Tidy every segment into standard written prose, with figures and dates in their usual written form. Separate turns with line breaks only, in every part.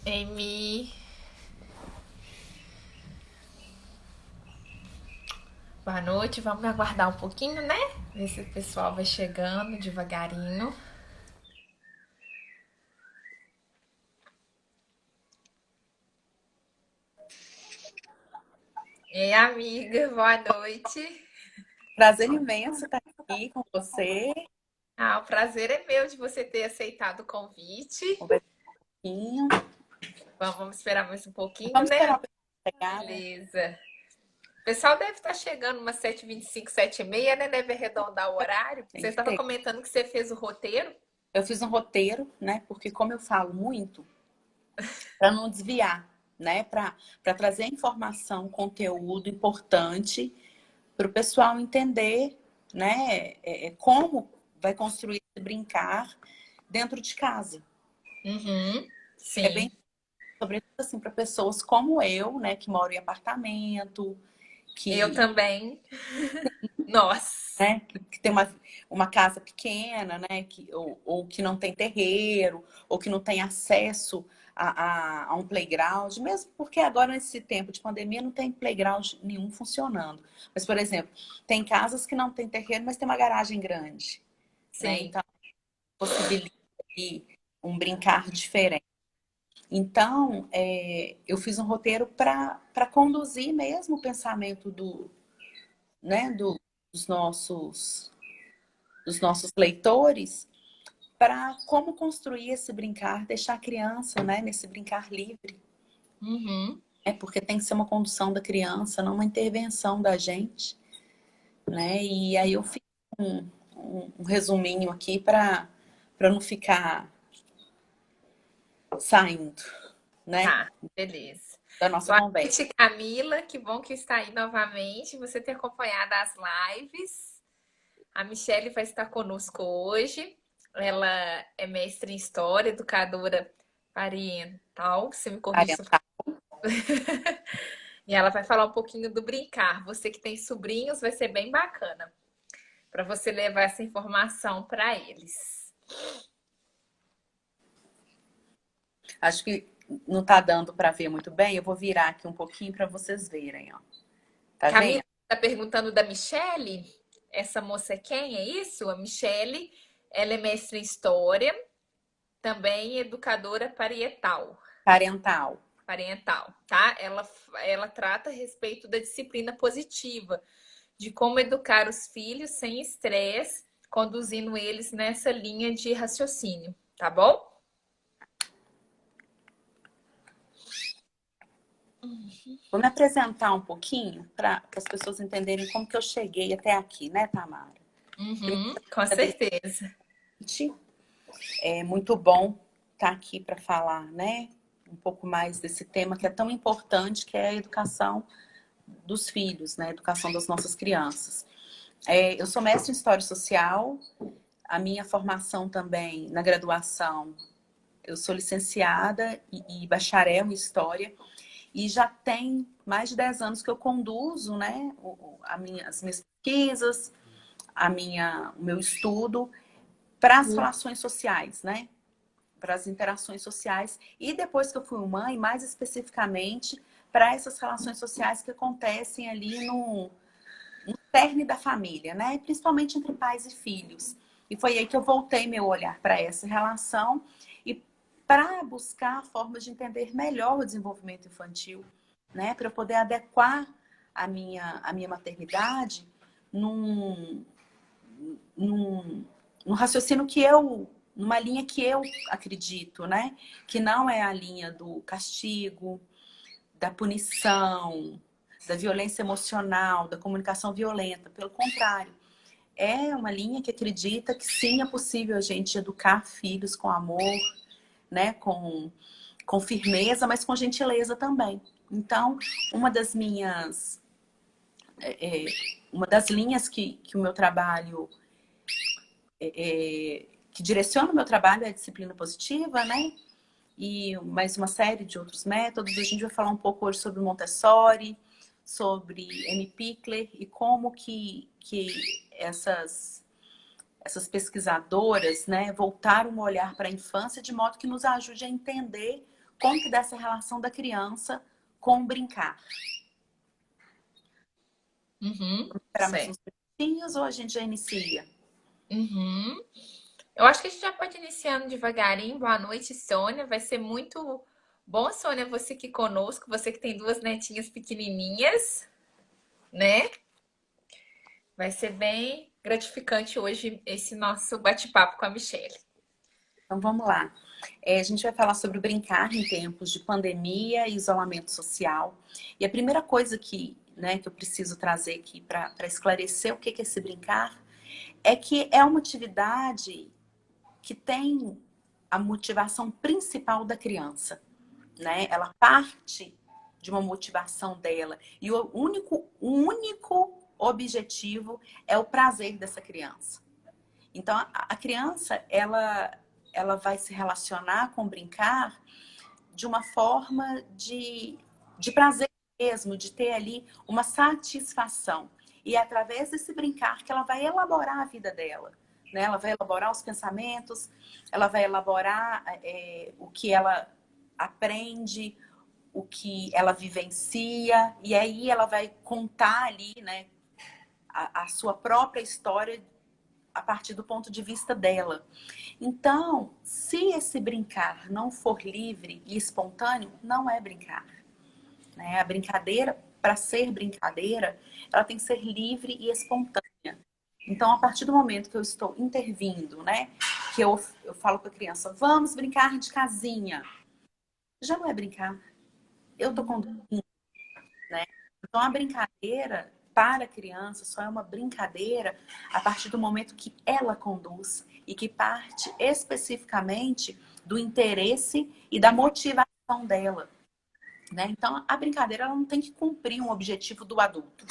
Amy, boa noite. Vamos aguardar um pouquinho, né? Ver se o pessoal vai chegando devagarinho. Ei, amiga, boa noite.
Prazer imenso estar aqui com você,
Ah, o prazer é meu de você ter aceitado o convite.
conversar um pouquinho.
Vamos esperar mais um pouquinho,
Vamos esperar
né?
o pessoal chegar, né?
Beleza. O pessoal deve estar chegando umas 7h25, 7h30, né? Deve arredondar o horário.
Tem
Você
que
estava
ter.
comentando que você fez o roteiro?
Eu fiz um roteiro, né? Porque como eu falo muito, para não desviar, né? Para trazer informação, conteúdo importante para o pessoal entender, né? Como vai construir esse brincar dentro de casa.
Uhum,
É bem,
sim.
sobretudo assim, para pessoas como eu, né? Que moram em apartamento,
Eu
que
também. Nós.
né? Que tem uma casa pequena, né? Ou que não tem terreiro, ou que não tem acesso a um playground, mesmo porque agora, nesse tempo de pandemia, não tem playground nenhum funcionando. Mas, por exemplo, tem casas que não tem terreiro, mas tem uma garagem grande, né?
Sim.
Então, possibilita aí um brincar diferente. Então, eu fiz um roteiro para conduzir mesmo o pensamento né, dos nossos leitores para como construir esse brincar, deixar a criança, né, nesse brincar livre.
Uhum.
É porque tem que ser uma condução da criança, não uma intervenção da gente, né? E aí eu fiz um resuminho aqui para não ficar saindo, né,
Tá, beleza.
da nossa
Boa
conversa.
noite, Camila. Que bom que está aí novamente. Você ter acompanhado as lives. A Michelle vai estar conosco hoje. Ela é mestre em História, educadora parental. Você me corrige se eu
Orientar.
E ela vai falar um pouquinho do brincar. Você que tem sobrinhos, vai ser bem bacana para você levar essa informação para eles.
Acho que não está dando para ver muito bem. Eu vou virar aqui um pouquinho para vocês verem, ó. Tá
Camila
vendo?
está perguntando da Michelle. Essa moça é quem? É isso? A Michelle, ela é mestre em História, também educadora
Parental.
parental, tá? Ela trata a respeito da disciplina positiva, de como educar os filhos sem estresse, conduzindo eles nessa linha de raciocínio, tá bom?
Vou me apresentar um pouquinho para as pessoas entenderem como que eu cheguei até aqui, né, Tamara?
Uhum, com certeza.
É muito bom estar aqui para falar, né, um pouco mais desse tema que é tão importante, que é a educação dos filhos, né, a educação das nossas crianças. Eu sou mestre em História Social, a minha formação também na graduação, eu sou licenciada e bacharel em História, e já tem mais de 10 anos que eu conduzo, né, as minhas pesquisas, o meu estudo para as relações sociais, né? Para as interações sociais. E depois que eu fui mãe, mais especificamente, para essas relações sociais que acontecem ali no cerne da família, né? Principalmente entre pais e filhos. E foi aí que eu voltei meu olhar para essa relação e para buscar formas de entender melhor o desenvolvimento infantil, né? Para eu poder adequar a minha maternidade num, num, num raciocínio numa linha que eu acredito, né? Que não é a linha do castigo, da punição, da violência emocional, da comunicação violenta. Pelo contrário, é uma linha que acredita que sim, é possível a gente educar filhos com amor, né? Com firmeza, mas com gentileza também. Então, uma das minhas... uma das linhas que o meu trabalho que direciona o meu trabalho é a disciplina positiva, né? E mais uma série de outros métodos. A gente vai falar um pouco hoje sobre Montessori, sobre M. Pickler e como que essas pesquisadoras, né, voltaram um olhar para a infância de modo que nos ajude a entender como que dá essa relação da criança com o brincar.
Uhum,
Vamos esperar mais uns
certo.
minutinhos ou a gente já inicia?
Uhum. Eu acho que a gente já pode ir iniciando devagarinho. Boa noite, Sônia. Vai ser muito bom, Sônia, você aqui conosco, você que tem duas netinhas pequenininhas, né? Vai ser bem gratificante hoje esse nosso bate-papo com a Michelle.
Então vamos lá. A gente vai falar sobre o brincar em tempos de pandemia e isolamento social. E a primeira coisa que, né, que eu preciso trazer aqui para esclarecer o que é esse brincar é que é uma atividade que tem a motivação principal da criança, né? Ela parte de uma motivação dela e o único objetivo é o prazer dessa criança. Então a criança ela vai se relacionar com brincar de uma forma de prazer mesmo, de ter ali uma satisfação. E é através desse brincar que ela vai elaborar a vida dela. Né? Ela vai elaborar os pensamentos, ela vai elaborar o que ela aprende, o que ela vivencia, e aí ela vai contar ali, né, a sua própria história a partir do ponto de vista dela. Então, se esse brincar não for livre e espontâneo, não é brincar. Né? A brincadeira, para ser brincadeira, ela tem que ser livre e espontânea. Então, a partir do momento que eu estou intervindo, né, que eu falo para a criança, vamos brincar de casinha, já não é brincar. Eu estou conduzindo, né? Então, a brincadeira para a criança só é uma brincadeira a partir do momento que ela conduz e que parte especificamente do interesse e da motivação dela. Né? Então, a brincadeira ela não tem que cumprir um objetivo do adulto.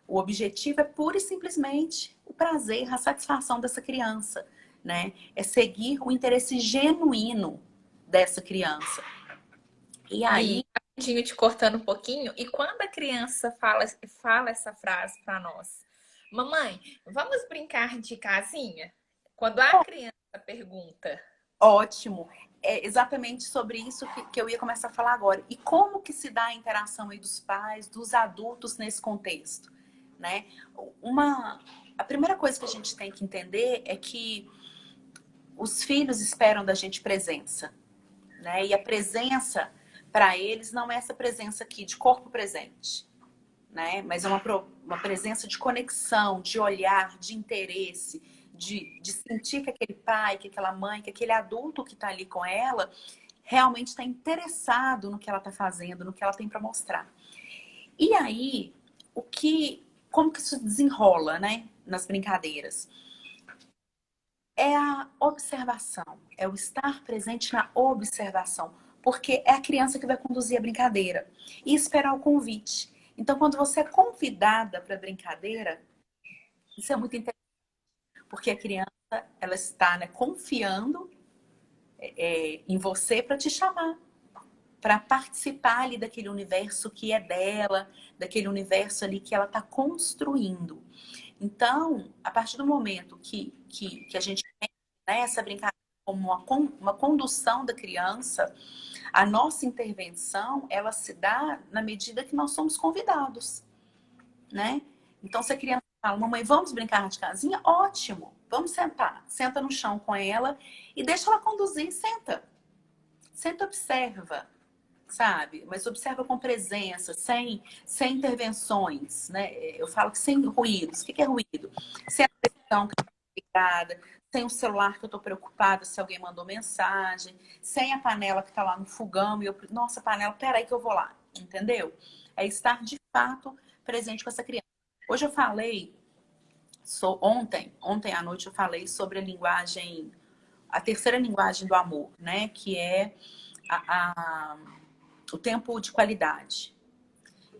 O objetivo é pura e simplesmente o prazer, a satisfação dessa criança. Né? É seguir o interesse genuíno dessa criança. E
E
aí,
rapidinho te cortando um pouquinho, e quando a criança fala essa frase para nós, mamãe, vamos brincar de casinha? Quando a criança pergunta,
ótimo. É exatamente sobre isso que eu ia começar a falar agora. E como que se dá a interação aí dos pais, dos adultos nesse contexto? Né? A primeira coisa que a gente tem que entender é que os filhos esperam da gente presença. Né? E a presença, para eles, não é essa presença aqui de corpo presente. Né? Mas é uma presença de conexão, de olhar, de interesse, de sentir que aquele pai, que aquela mãe, que aquele adulto que está ali com ela realmente está interessado no que ela está fazendo, no que ela tem para mostrar. E aí, como que isso desenrola, né, nas brincadeiras? É a observação, é o estar presente na observação, porque é a criança que vai conduzir a brincadeira e esperar o convite. Então, quando você é convidada para a brincadeira, isso é muito interessante, porque a criança ela está, né, confiando em você para te chamar, para participar ali daquele universo que é dela, daquele universo ali que ela está construindo. Então, a partir do momento que a gente tem, né, essa brincadeira como uma condução da criança, a nossa intervenção, ela se dá na medida que nós somos convidados, né? Então, se a criança fala, mamãe, vamos brincar de casinha? Ótimo, vamos sentar. Senta no chão com ela e deixa ela conduzir, senta. Senta, observa, sabe? Mas observa com presença, sem intervenções, né? Eu falo que sem ruídos. O que é ruído? Sem a televisão que eu tô ligada, sem o celular que eu estou preocupada se alguém mandou mensagem, sem a panela que está lá no fogão e eu, nossa, panela, peraí que eu vou lá, entendeu? É estar de fato presente com essa criança. Hoje eu falei, ontem à noite eu falei sobre a terceira linguagem do amor, né? Que é a o tempo de qualidade.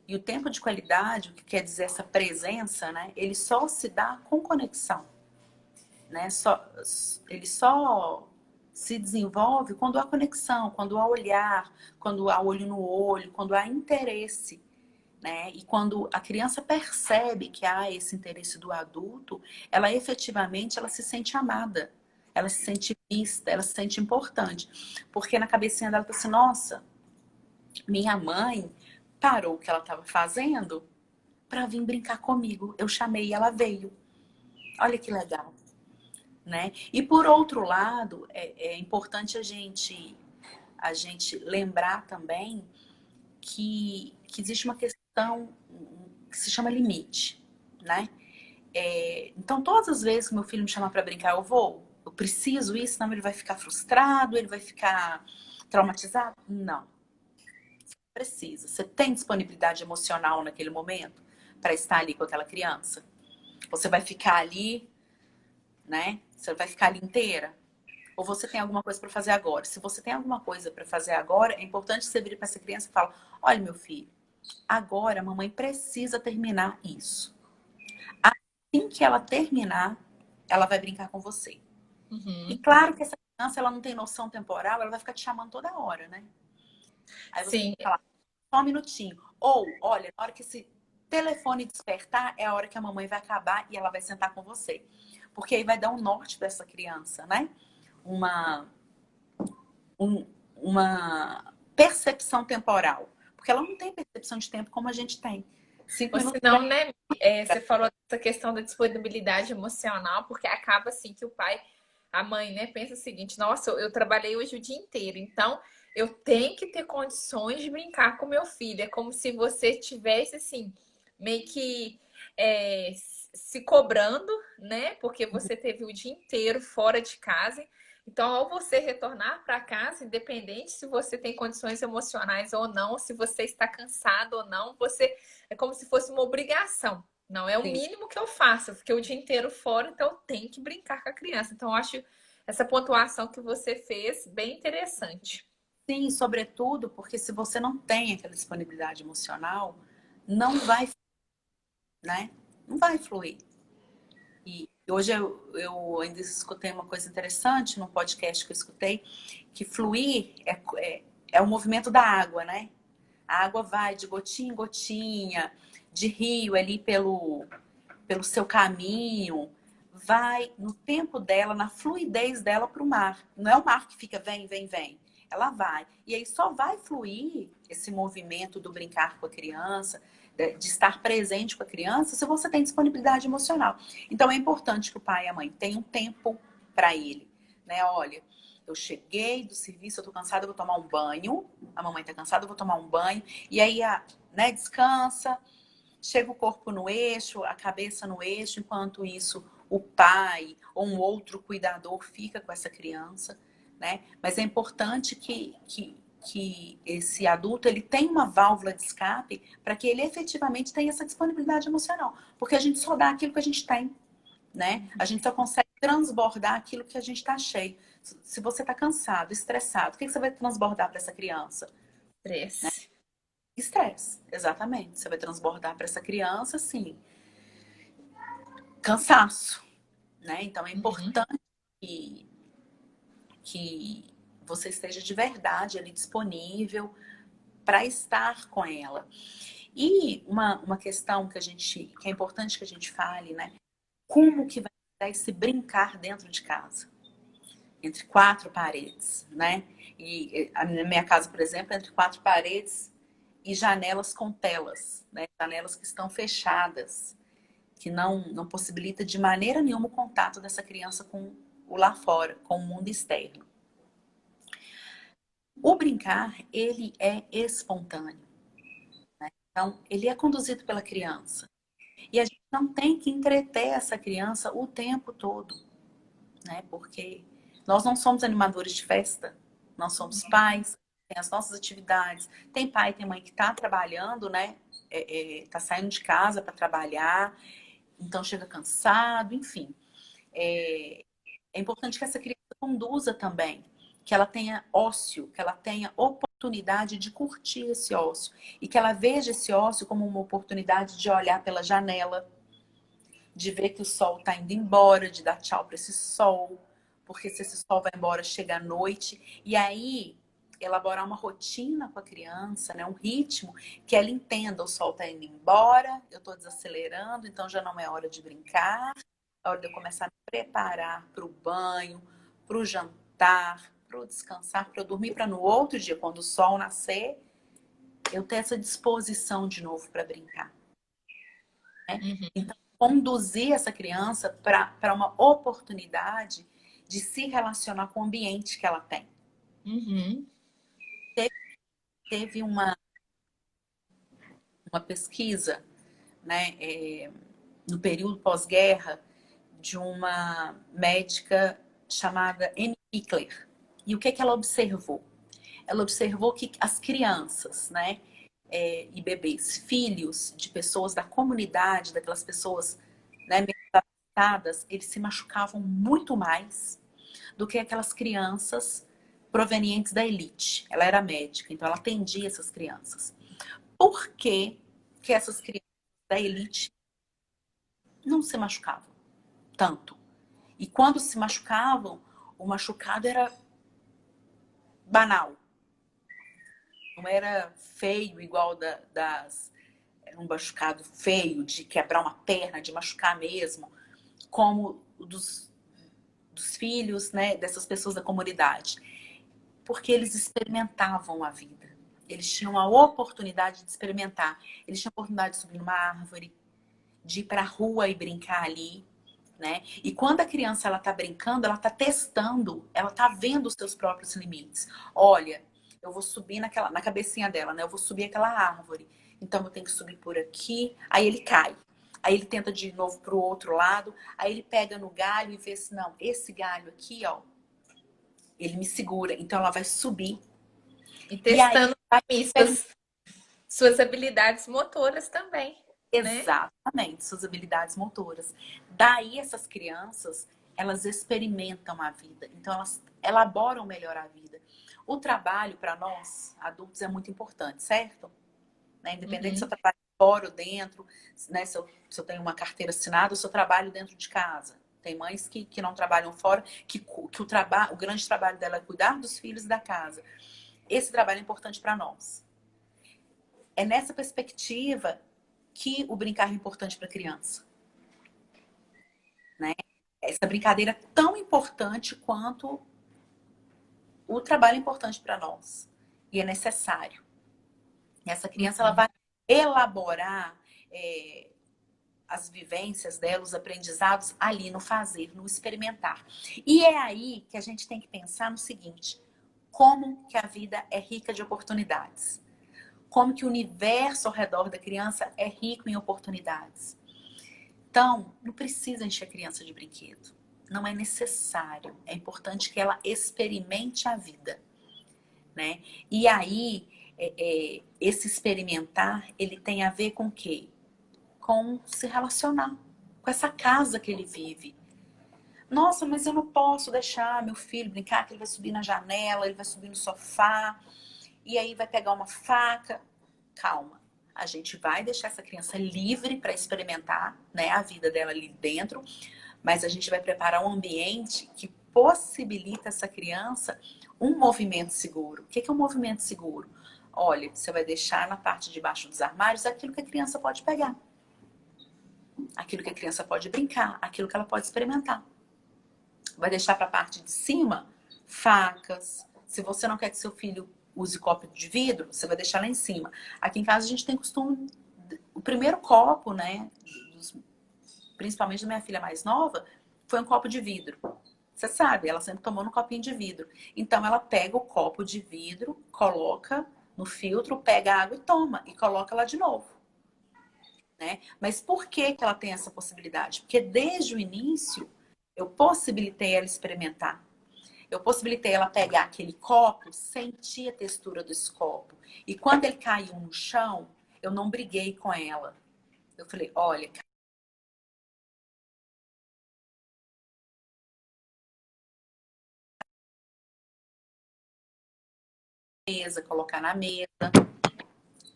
E o tempo de qualidade, o que quer dizer essa presença, né? Ele só se dá com conexão, né? Ele só se desenvolve quando há conexão, quando há olhar, quando há olho no olho, quando há interesse, né? E quando a criança percebe que há esse interesse do adulto, ela efetivamente ela se sente amada. ela se sente vista, ela se sente importante. Porque na cabecinha dela tá assim, nossa, minha mãe parou o que ela estava fazendo para vir brincar comigo. Eu chamei e ela veio. Olha que legal, né? E por outro lado, é importante a gente lembrar também que existe uma questão que se chama limite, né? Então, todas as vezes que meu filho me chama para brincar, eu vou. Eu preciso isso, senão ele vai ficar frustrado, ele vai ficar traumatizado? Não, precisa. Você tem disponibilidade emocional naquele momento para estar ali com aquela criança? Você vai ficar ali, né? Você vai ficar ali inteira? Ou você tem alguma coisa para fazer agora? Se você tem alguma coisa para fazer agora, é importante você vir para essa criança e falar: olha, meu filho, agora a mamãe precisa terminar isso. Assim que ela terminar, ela vai brincar com você. E
Uhum.
claro que essa criança, ela não tem noção temporal, ela vai ficar te chamando toda hora, né? Aí você tem
Sim,
que falar, só um minutinho. Ou, olha, na hora que esse telefone despertar, é a hora que a mamãe vai acabar e ela vai sentar com você. Porque aí vai dar um norte dessa criança, né? Uma, uma percepção temporal. Porque ela não tem percepção de tempo como a gente tem. Cinco
ou
minutos já
senão, né, você falou dessa questão da disponibilidade emocional, porque acaba assim que o pai, a mãe, né, pensa o seguinte: nossa, eu trabalhei hoje o dia inteiro, então eu tenho que ter condições de brincar com meu filho. É como se você tivesse assim, meio que é, se cobrando, né, porque você teve o dia inteiro fora de casa. Então, ao você retornar para casa, independente se você tem condições emocionais ou não, se você está cansado ou não, você é como se fosse uma obrigação. Não é o
sim.
mínimo que eu faço. Eu fiquei o dia inteiro fora, então eu tenho que brincar com a criança. Então, eu acho essa pontuação que você fez bem interessante.
Sim, sobretudo porque se você não tem aquela disponibilidade emocional, não vai, né? Não vai fluir. E hoje eu ainda escutei uma coisa interessante num podcast que eu escutei, que fluir é o movimento da água, né? A água vai de gotinha em gotinha, de rio ali pelo seu caminho, vai no tempo dela, na fluidez dela para o mar. Não é o mar que fica vem, vem, vem. Ela vai. E aí só vai fluir esse movimento do brincar com a criança, de estar presente com a criança, se você tem disponibilidade emocional. Então é importante que o pai e a mãe tenham tempo para ele, né? Olha, eu cheguei do serviço, eu tô cansada, eu vou tomar um banho. A mamãe tá cansada, eu vou tomar um banho. E aí, né, descansa, chega o corpo no eixo, a cabeça no eixo, enquanto isso o pai ou um outro cuidador fica com essa criança, né? Mas é importante que esse adulto ele tenha uma válvula de escape para que ele efetivamente tenha essa disponibilidade emocional, porque a gente só dá aquilo que a gente tem, né? A gente só consegue transbordar aquilo que a gente está cheio. Se você está cansado, estressado, o que você vai transbordar para essa criança?
Estresse.
Estresse, exatamente. Você vai transbordar para essa criança, assim, cansaço, né? Então é
Uhum.
importante que, que você esteja de verdade ali disponível para estar com ela. E uma questão que é importante que a gente fale, né? Como que vai dar esse brincar dentro de casa? Entre quatro paredes, né? E na minha casa, por exemplo, entre quatro paredes e janelas com telas, né? Janelas que estão fechadas, que não possibilita de maneira nenhuma o contato dessa criança com o lá fora, com o mundo externo. O brincar, ele é espontâneo, então ele é conduzido pela criança. E a gente não tem que entreter essa criança o tempo todo, né? Porque nós não somos animadores de festa, nós somos pais, tem as nossas atividades. Tem pai, tem mãe que está trabalhando, né? Tá saindo de casa para trabalhar, então chega cansado, enfim. É importante que essa criança conduza também, que ela tenha ócio, que ela tenha oportunidade de curtir esse ócio e que ela veja esse ócio como uma oportunidade de olhar pela janela, de ver que o sol está indo embora, de dar tchau para esse sol, porque se esse sol vai embora, chega a noite, e aí elaborar uma rotina com a criança, né? Um ritmo que ela entenda, o sol está indo embora, eu estou desacelerando, então já não é hora de brincar, é hora de eu começar a me preparar para o banho, para o jantar, para o descansar, para eu dormir, para no outro dia, quando o sol nascer, eu ter essa disposição de novo para brincar. Né?
Uhum.
Então, conduzir essa criança para uma oportunidade de se relacionar com o ambiente que ela tem.
Uhum.
Teve uma pesquisa, né, no período pós-guerra, de uma médica chamada Amy Pickler. E o que ela observou? Ela observou que as crianças, né, e bebês, filhos de pessoas da comunidade, daquelas pessoas, né, menos adaptadas, eles se machucavam muito mais do que aquelas crianças provenientes da elite. Ela era médica, então ela atendia essas crianças. Por que que essas crianças da elite não se machucavam tanto? E quando se machucavam, o machucado era banal. Não era feio igual era um machucado feio de quebrar uma perna, de machucar mesmo, como o dos filhos, né, dessas pessoas da comunidade. Porque eles experimentavam a vida. Eles tinham a oportunidade de experimentar. Eles tinham a oportunidade de subir numa árvore, de ir para a rua e brincar ali, né? E quando a criança ela tá brincando, ela tá testando, ela tá vendo os seus próprios limites. Olha, eu vou subir na cabecinha dela, né? Eu vou subir aquela árvore. Então eu tenho que subir por aqui. Aí ele cai. Aí ele tenta de novo pro outro lado. Aí ele pega no galho e vê se não, esse galho aqui, ó, ele me segura. Então ela vai subir.
E
E aí
testando
vai
suas habilidades motoras também, né?
exatamente, suas habilidades motoras. Daí essas crianças, elas experimentam a vida. Então elas elaboram melhor a vida. O trabalho para nós, adultos, é muito importante, certo? Né? Independente se eu
Uhum.
trabalho fora ou dentro, né? Se eu tenho uma carteira assinada, ou se eu trabalho dentro de casa. Tem mães que não trabalham fora, que o grande trabalho dela é cuidar dos filhos e da casa. Esse trabalho é importante para nós. É nessa perspectiva que o brincar é importante para a criança. Né? Essa brincadeira é tão importante quanto o trabalho é importante para nós. E é necessário. E essa criança ela
Uhum.
vai elaborar as vivências dela, os aprendizados ali no fazer, no experimentar. E é aí que a gente tem que pensar no seguinte: como que a vida é rica de oportunidades? Como que o universo ao redor da criança é rico em oportunidades? Então, não precisa encher a criança de brinquedo. Não é necessário. É importante que ela experimente a vida, né? E aí, esse experimentar, ele tem a ver com o quê? Com se relacionar com essa casa que ele vive. Nossa, mas eu não posso deixar meu filho brincar, que ele vai subir na janela, ele vai subir no sofá, e aí vai pegar uma faca. Calma. A gente vai deixar essa criança livre para experimentar, né, a vida dela ali dentro, mas a gente vai preparar um ambiente que possibilita essa criança um movimento seguro. O que é um movimento seguro? Olha, você vai deixar na parte de baixo dos armários aquilo que a criança pode pegar, aquilo que a criança pode brincar, aquilo que ela pode experimentar. Vai deixar para a parte de cima facas. Se você não quer que seu filho use copo de vidro, você vai deixar lá em cima. Aqui em casa a gente tem costume, o primeiro copo, né, principalmente da minha filha mais nova, foi um copo de vidro. Você sabe, ela sempre tomou no copinho de vidro. Então ela pega o copo de vidro, coloca no filtro, pega a água e toma e coloca lá de novo. Né? Mas por que que ela tem essa possibilidade? Porque desde o início eu possibilitei ela experimentar. Eu possibilitei ela pegar aquele copo, sentir a textura desse copo. E quando ele caiu no chão, eu não briguei com ela. Eu falei, olha, mesa, colocar na mesa,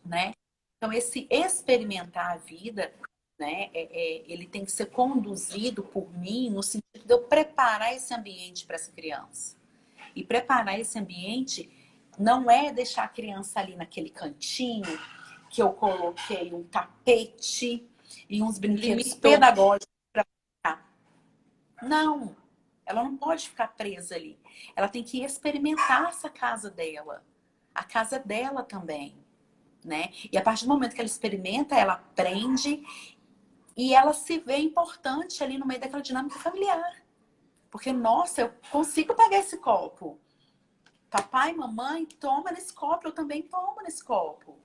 né? Então, esse experimentar a vida, né, ele tem que ser conduzido por mim no sentido de eu preparar esse ambiente para essa criança. E preparar esse ambiente não é deixar a criança ali naquele cantinho que eu coloquei um tapete e uns brinquedos
Limitou.
pedagógicos para brincar. Não. Ela não pode ficar presa ali. Ela tem que experimentar essa casa dela. A casa dela também, né? E a partir do momento que ela experimenta, ela aprende e ela se vê importante ali no meio daquela dinâmica familiar. Porque, nossa, eu consigo pegar esse copo. Papai, mamãe, toma nesse copo, eu também tomo nesse copo,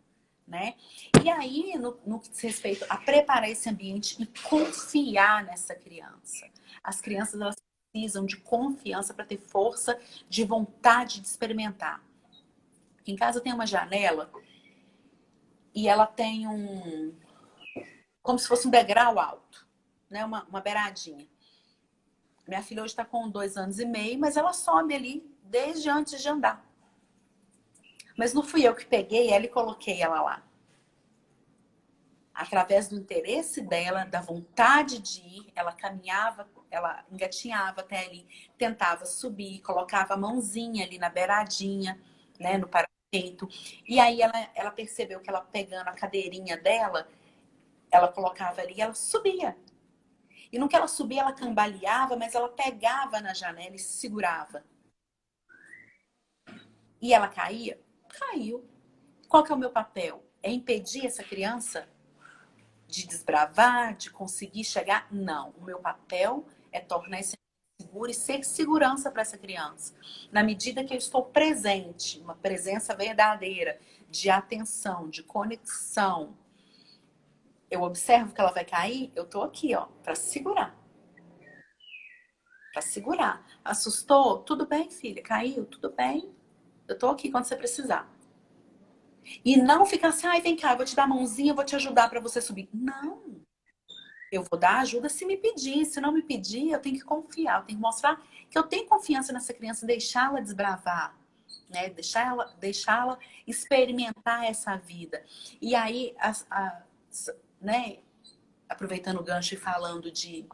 né? E aí, no que diz respeito a preparar esse ambiente e confiar nessa criança. As crianças, elas precisam de confiança para ter força de vontade de experimentar. Em casa tem uma janela e ela tem como se fosse um degrau alto, né? Uma beiradinha. Minha filha hoje está com 2 anos e meio, mas ela sobe ali desde antes de andar. Mas não fui eu que peguei ela e coloquei ela lá. Através do interesse dela, da vontade de ir, ela caminhava, ela engatinhava até ali, tentava subir, colocava a mãozinha ali na beiradinha, né, no parapeito. E aí ela percebeu que ela pegando a cadeirinha dela, ela colocava ali e ela subia. E no que ela subia, ela cambaleava, mas ela pegava na janela e se segurava. E ela caía? Caiu. Qual que é o meu papel? É impedir essa criança de desbravar, de conseguir chegar? Não. O meu papel é tornar esse seguro e ser segurança para essa criança. Na medida que eu estou presente, uma presença verdadeira, de atenção, de conexão, eu observo que ela vai cair, eu tô aqui, ó, para segurar. Para segurar. Assustou? Tudo bem, filha. Caiu? Tudo bem. Eu tô aqui quando você precisar. E não ficar assim, ai, vem cá, eu vou te dar a mãozinha, eu vou te ajudar para você subir. Não. Eu vou dar ajuda se me pedir. Se não me pedir, eu tenho que confiar. Eu tenho que mostrar que eu tenho confiança nessa criança, deixá-la desbravar, né? Deixá-la experimentar essa vida. E aí, né? Aproveitando o gancho e falando de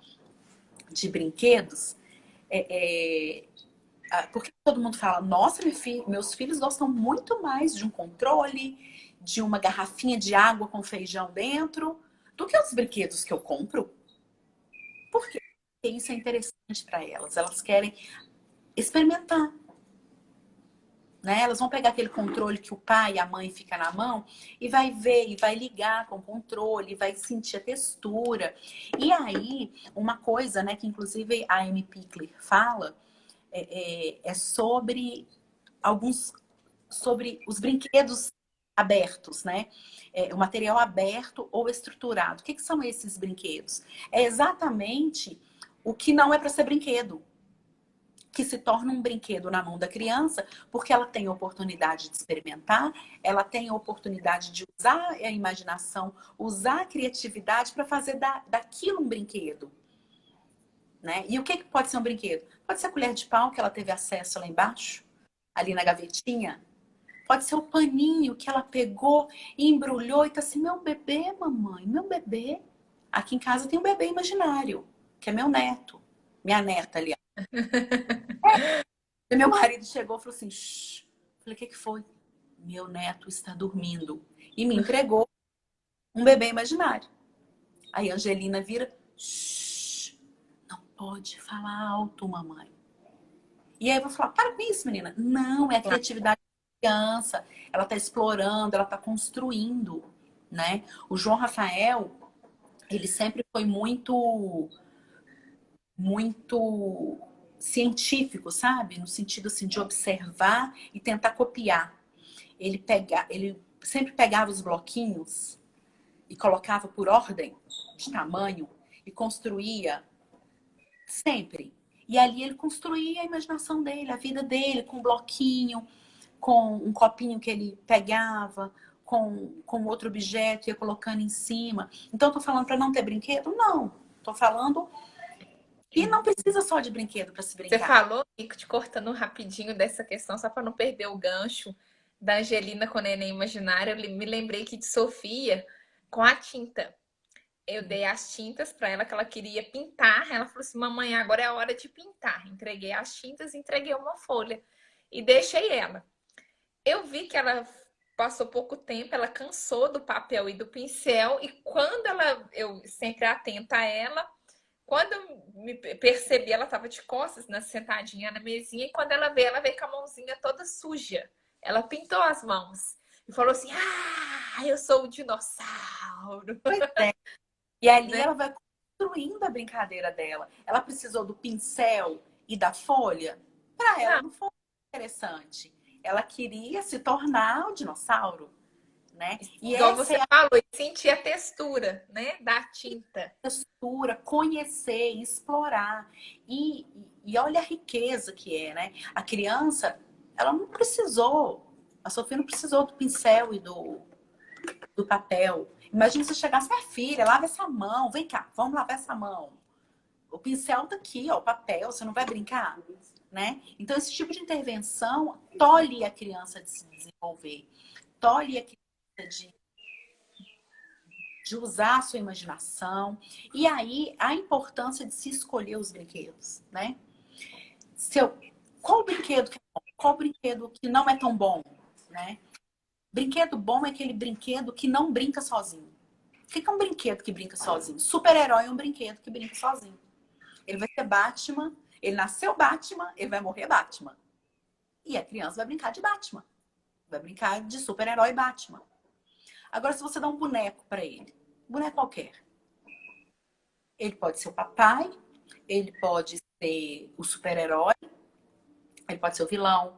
brinquedos, porque todo mundo fala, nossa, meus filhos gostam muito mais de um controle, de uma garrafinha de água com feijão dentro, do que os brinquedos que eu compro. Por quê? Porque isso é interessante para elas. Elas querem experimentar, né? Elas vão pegar aquele controle que o pai e a mãe fica na mão e vai ver, e vai ligar com o controle, vai sentir a textura. E aí, uma coisa, né, que inclusive a Amy Pickler fala, é sobre os brinquedos abertos, né? O material aberto ou estruturado. O que são esses brinquedos? É exatamente o que não é para ser brinquedo, que se torna um brinquedo na mão da criança, porque ela tem a oportunidade de experimentar, ela tem a oportunidade de usar a imaginação, usar a criatividade para fazer daquilo um brinquedo. Né? E o que pode ser um brinquedo? Pode ser a colher de pau que ela teve acesso lá embaixo, ali na gavetinha. Pode ser o paninho que ela pegou e embrulhou e tá assim, meu bebê, mamãe, meu bebê. Aqui em casa tem um bebê imaginário, que é meu neto. Minha neta, aliás. E meu marido chegou e falou assim, shh. Falei, o que foi? Meu neto está dormindo. E me entregou um bebê imaginário. Aí a Angelina vira, shh. Não pode falar alto, mamãe. E aí eu vou falar, para com isso, menina. Não, é a criatividade da criança. Ela está explorando, ela está construindo, né? O João Rafael, ele sempre foi muito científico, sabe? No sentido assim de observar e tentar copiar. Ele sempre pegava os bloquinhos e colocava por ordem de tamanho e construía sempre. E ali ele construía a imaginação dele, a vida dele, com um bloquinho, com um copinho que ele pegava, com outro objeto, ia colocando em cima. Então, tô falando para não ter brinquedo? Não. Tô falando que não precisa só de brinquedo para se
Você
brincar.
falou, Nico, te cortando rapidinho dessa questão, só para não perder o gancho da Angelina com o neném imaginário, eu me lembrei que de Sofia com a tinta. Eu dei as tintas para ela que ela queria pintar. Ela falou assim: mamãe, agora é a hora de pintar. Entreguei as tintas, entreguei uma folha e deixei ela. Eu vi que ela passou pouco tempo, ela cansou do papel e do pincel, e quando eu sempre atenta a ela, Quando eu me percebi, ela estava de costas, sentadinha na mesinha, e quando ela veio com a mãozinha toda suja. Ela pintou as mãos e falou assim: Ah, eu sou o dinossauro,
Pois é. E ali
né?
ela vai construindo a brincadeira dela. Ela precisou do pincel e da folha. Para ela
Não,
não foi interessante. Ela queria se tornar o dinossauro, né? E
igual
essa
você
é a
falou, sentir a textura, né, da tinta.
textura, conhecer, explorar. E olha a riqueza que é, né? A criança, ela não precisou, a Sofia não precisou do pincel e do papel. Imagina se eu chegasse, minha filha, lava essa mão, vem cá, vamos lavar essa mão. O pincel tá aqui, ó, o papel, você não vai brincar, né? Então, esse tipo de intervenção tolhe a criança de se desenvolver, tolhe a criança de usar a sua imaginação. E aí, a importância de se escolher os brinquedos, né? Se eu, qual brinquedo que é bom? Qual brinquedo que não é tão bom, né? Brinquedo bom é aquele brinquedo que não brinca sozinho. O que é um brinquedo que brinca sozinho? Super-herói é um brinquedo que brinca sozinho. Ele vai ser Batman, ele nasceu Batman, ele vai morrer Batman. E a criança vai brincar de Batman. Vai brincar de super-herói Batman. Agora, se você dá um boneco para ele, um boneco qualquer, ele pode ser o papai, ele pode ser o super-herói, ele pode ser o vilão,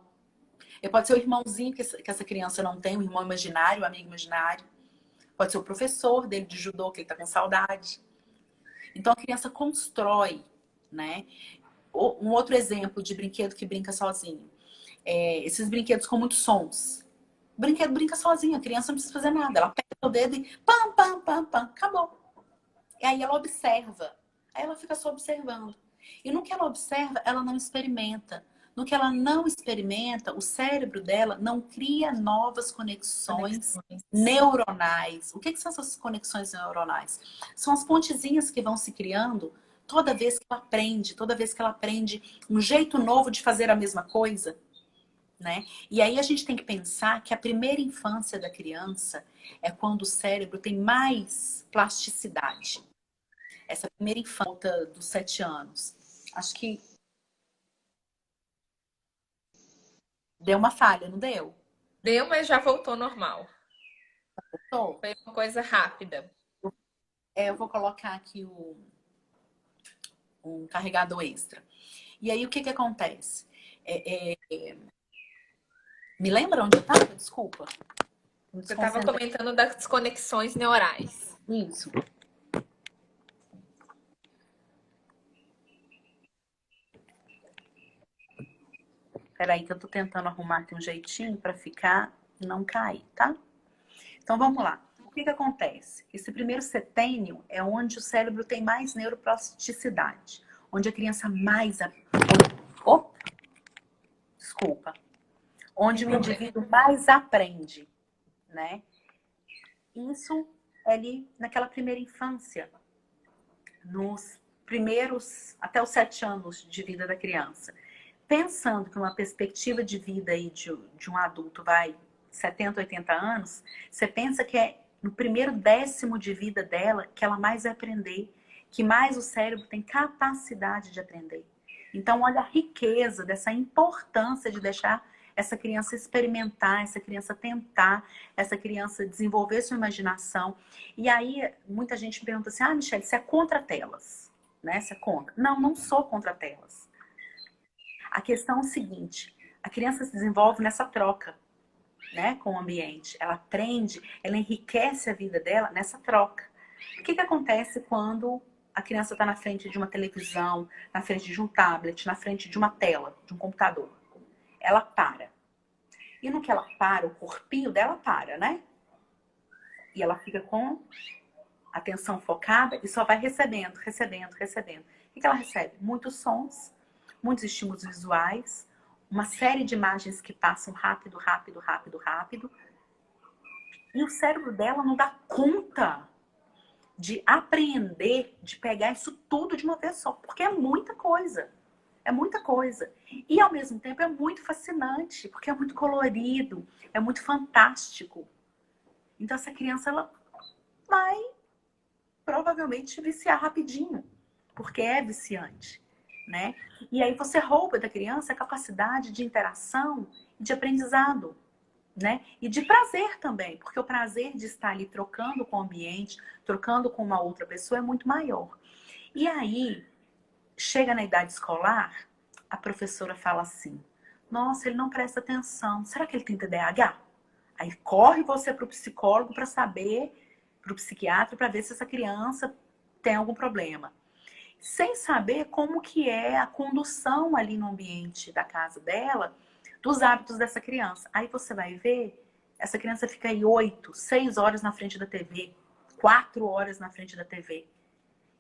ele pode ser o irmãozinho que essa criança não tem, o irmão imaginário, o amigo imaginário. Pode ser o professor dele de judô, que ele tá com saudade. Então a criança constrói, né? Um outro exemplo de brinquedo que brinca sozinho. Esses brinquedos com muitos sons. O brinquedo brinca sozinho, a criança não precisa fazer nada. Ela pega o dedo e pam, pam, pam, pam, acabou. E aí ela observa. Aí ela fica só observando. E no que ela observa, ela não experimenta. No que ela não experimenta, o cérebro dela não cria novas conexões
Conexões.
neuronais. O que são essas conexões neuronais? São as pontezinhas que vão se criando toda vez que ela aprende, toda vez que ela aprende um jeito novo de fazer a mesma coisa, né? E aí a gente tem que pensar que a primeira infância da criança é quando o cérebro tem mais plasticidade. Essa primeira infância dos 7 anos. Acho que deu uma falha, não deu?
Deu, mas já voltou ao normal.
Tô.
Foi uma coisa rápida.
Eu vou colocar aqui um carregador extra. E aí o que acontece? Me lembra onde eu estava? Desculpa. Me
Você estava
desconcentrei.
comentando das conexões neurais.
Isso. Peraí que eu tô tentando arrumar aqui um jeitinho para ficar e não cair, tá? Então vamos lá. O que acontece? Esse primeiro setênio é onde o cérebro tem mais neuroplasticidade, onde a criança mais. Opa, desculpa.
Sem
Onde o
problema.
indivíduo mais aprende, né? Isso é ali naquela primeira infância, nos primeiros, até os 7 anos de vida da criança. Pensando que uma perspectiva de vida aí de um adulto vai 70, 80 anos, você pensa que é no primeiro 10º de vida dela que ela mais vai aprender, que mais o cérebro tem capacidade de aprender. Então, olha a riqueza dessa importância de deixar essa criança experimentar, essa criança tentar, essa criança desenvolver sua imaginação. E aí, muita gente pergunta assim, Michelle, você é contra telas? Né? Você é contra? Não, não sou contra telas. A questão é o seguinte, a criança se desenvolve nessa troca, né, com o ambiente. Ela aprende, ela enriquece a vida dela nessa troca. O que acontece quando a criança está na frente de uma televisão, na frente de um tablet, na frente de uma tela, de um computador? Ela para. E no que ela para, o corpinho dela para, né? E ela fica com a atenção focada e só vai recebendo, recebendo, recebendo. O que ela recebe? Muitos sons, muitos estímulos visuais, uma série de imagens que passam rápido, rápido, rápido, rápido. E o cérebro dela não dá conta de apreender, de pegar isso tudo de uma vez só, porque é muita coisa. É muita coisa. E ao mesmo tempo é muito fascinante, porque é muito colorido, é muito fantástico. Então essa criança ela vai provavelmente viciar rapidinho. porque é viciante, né? E aí você rouba da criança a capacidade de interação e de aprendizado, né? E de prazer também, porque o prazer de estar ali trocando com o ambiente, trocando com uma outra pessoa é muito maior. E aí, chega na idade escolar, a professora fala assim: nossa, ele não presta atenção, será que ele tem TDAH? Aí corre você para o psicólogo para saber, para o psiquiatra, para ver se essa criança tem algum problema. Sem saber como que é a condução ali no ambiente da casa dela, dos hábitos dessa criança. Aí você vai ver, essa criança fica aí 8, 6 horas na frente da TV, 4 horas na frente da TV.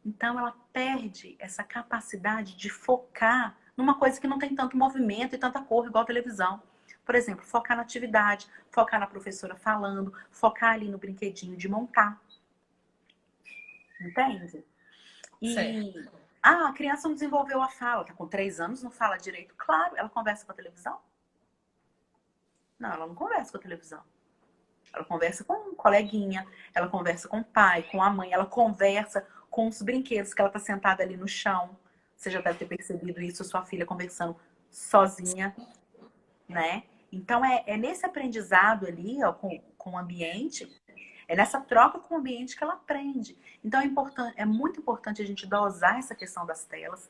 Então ela perde essa capacidade de focar numa coisa que não tem tanto movimento e tanta cor igual a televisão. Por exemplo, focar na atividade, focar na professora falando, focar ali no brinquedinho de montar. Entende? E
Certo.
a criança não desenvolveu a fala, tá com 3 anos, não fala direito. Claro, ela conversa com a televisão? Não, ela não conversa com a televisão. Ela conversa com um coleguinha, ela conversa com o pai, com a mãe, ela conversa com os brinquedos que ela tá sentada ali no chão. Você já deve ter percebido isso, sua filha conversando sozinha, né? Então é nesse aprendizado ali, ó, com o ambiente, é nessa troca com o ambiente que ela aprende. Então é muito importante a gente dosar essa questão das telas.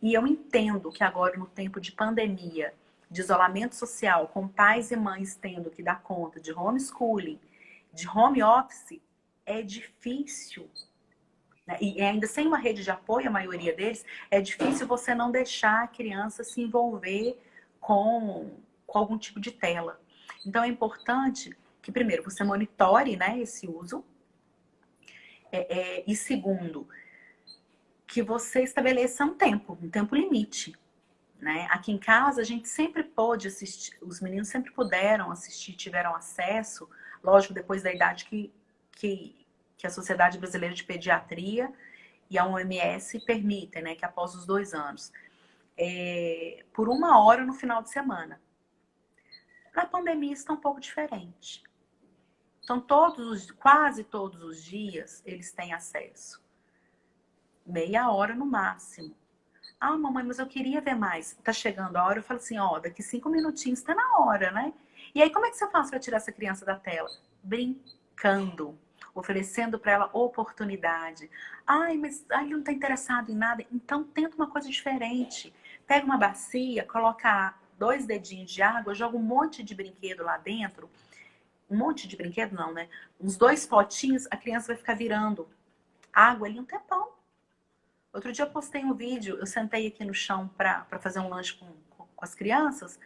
E eu entendo que agora, no tempo de pandemia, de isolamento social, com pais e mães tendo que dar conta de homeschooling, de home office, é difícil, né? E ainda sem uma rede de apoio, a maioria deles, é difícil você não deixar a criança se envolver com algum tipo de tela. Então é importante que, primeiro, você monitore, né, esse uso. E segundo, que você estabeleça um tempo limite. Né? Aqui em casa a gente sempre pôde assistir, os meninos sempre puderam assistir, tiveram acesso, lógico, depois da idade que a Sociedade Brasileira de Pediatria e a OMS permitem, né? Que após os 2 anos. Por 1 hora no final de semana. Na pandemia isso está um pouco diferente. Então quase todos os dias eles têm acesso. Meia hora no máximo. Ah, mamãe, mas eu queria ver mais. Tá chegando a hora, eu falo assim, ó, daqui 5 minutinhos tá na hora, né? E aí, como é que você faz para tirar essa criança da tela? Brincando, oferecendo para ela oportunidade. Ai, mas ele não tá interessado em nada. Então, tenta uma coisa diferente. Pega uma bacia, coloca 2 dedinhos de água, joga um monte de brinquedo lá dentro. Um monte de brinquedo não, né? Uns 2 potinhos, a criança vai ficar virando água ali um tempão. Outro dia eu postei um vídeo, eu sentei aqui no chão para fazer um lanche com as crianças.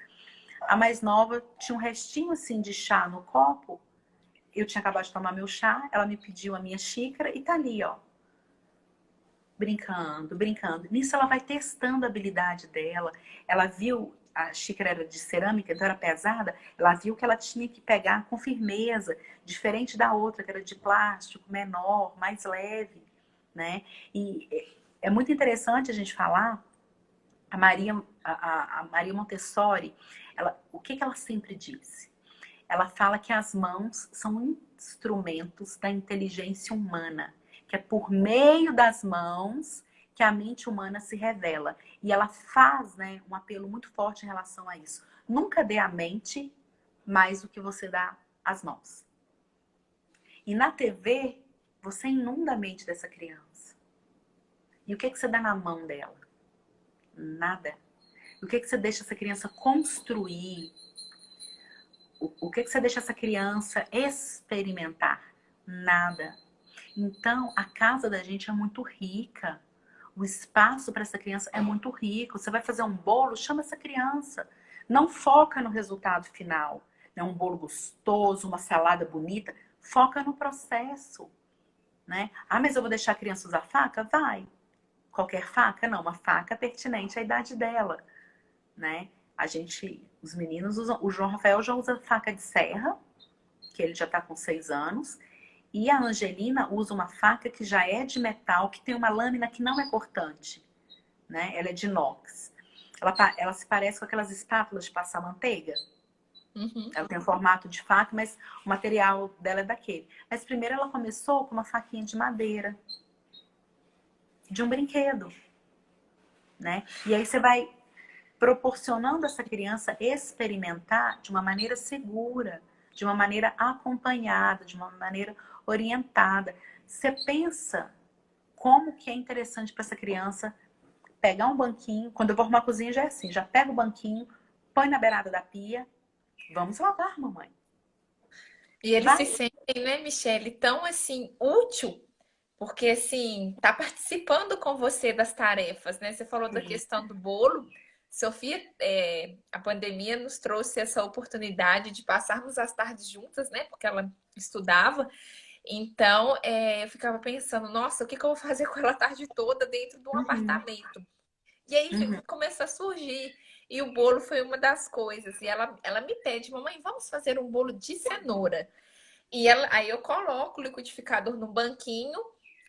A mais nova tinha um restinho assim de chá no copo. Eu tinha acabado de tomar meu chá, ela me pediu a minha xícara e tá ali, ó. Brincando, brincando. Nisso ela vai testando a habilidade dela. Ela viu, a xícara era de cerâmica, então era pesada. Ela viu que ela tinha que pegar com firmeza, diferente da outra, que era de plástico, menor, mais leve, né? E é muito interessante a gente falar, a Maria Montessori, o que ela sempre disse? Ela fala que as mãos são instrumentos da inteligência humana, que é por meio das mãos que a mente humana se revela. E ela faz, né, um apelo muito forte em relação a isso. Nunca dê à mente mais do que você dá às mãos. E na TV, você inunda a mente dessa criança. E o que você dá na mão dela? Nada. E o que você deixa essa criança construir? O que você deixa essa criança experimentar? Nada. Então, a casa da gente é muito rica. O espaço para essa criança é muito rico. Você vai fazer um bolo, chama essa criança. Não foca no resultado final. Né? Um bolo gostoso, uma salada bonita. Foca no processo. Né? Ah, mas eu vou deixar a criança usar faca? Vai. Qualquer faca? Não, uma faca pertinente à idade dela, né? Os meninos usam, o João Rafael já usa faca de serra, que ele já tá com 6 anos, e a Angelina usa uma faca que já é de metal, que tem uma lâmina que não é cortante, né? Ela é de inox. Ela se parece com aquelas espátulas de passar manteiga.
Uhum.
Ela tem o formato de faca, mas o material dela é daquele. Mas primeiro ela começou com uma faquinha de madeira. de um brinquedo, né? E aí você vai proporcionando essa criança experimentar de uma maneira segura, de uma maneira acompanhada, de uma maneira orientada. Você pensa como que é interessante para essa criança pegar um banquinho, quando eu vou arrumar a cozinha já é assim, já pega o banquinho, põe na beirada da pia, vamos lavar, mamãe.
E eles se
Vai.
sentem, né, Michele, tão assim, útil, porque assim, tá participando com você das tarefas, né? Você falou da
Sim.
questão do bolo. Sofia, a pandemia nos trouxe essa oportunidade de passarmos as tardes juntas, né? Porque ela estudava. Então, eu ficava pensando, nossa, o que que eu vou fazer com ela a tarde toda dentro de um
Uhum,
apartamento? E aí
uhum,
começou a surgir. E o bolo foi uma das coisas. E ela me pede, mamãe, vamos fazer um bolo de cenoura. Aí eu coloco o liquidificador no banquinho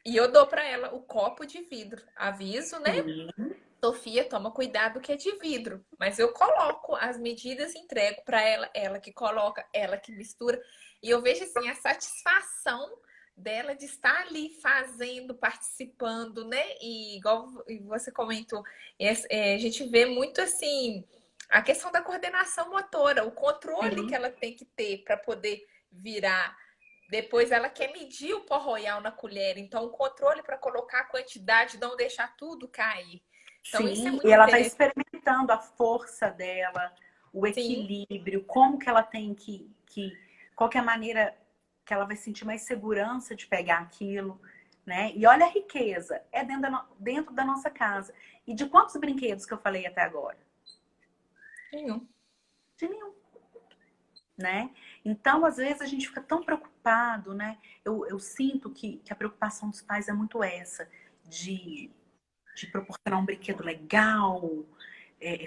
e eu dou para ela o copo de vidro. Aviso, né?
sim.
Sofia, toma cuidado que é de vidro. Mas eu coloco as medidas e entrego para ela, ela que coloca, ela que mistura. E eu vejo assim a satisfação dela de estar ali fazendo, participando, né? E igual você comentou, a gente vê muito assim a questão da coordenação motora, o controle que
Sim.
ela tem que ter para poder virar. Depois ela quer medir o pó royal na colher, então o controle para colocar a quantidade, não deixar tudo cair. Então isso é
Sim, e
muito
ela vai
interessante.
experimentando a força dela, o
Sim,
equilíbrio, como que ela tem qual que é a maneira que ela vai sentir mais segurança de pegar aquilo, né? E olha a riqueza, é dentro da nossa casa. E de quantos brinquedos que eu falei até agora?
nenhum.
De nenhum, né? Então, às vezes, a gente fica tão preocupado, né? Eu sinto que a preocupação dos pais é muito essa, de, de proporcionar um brinquedo legal,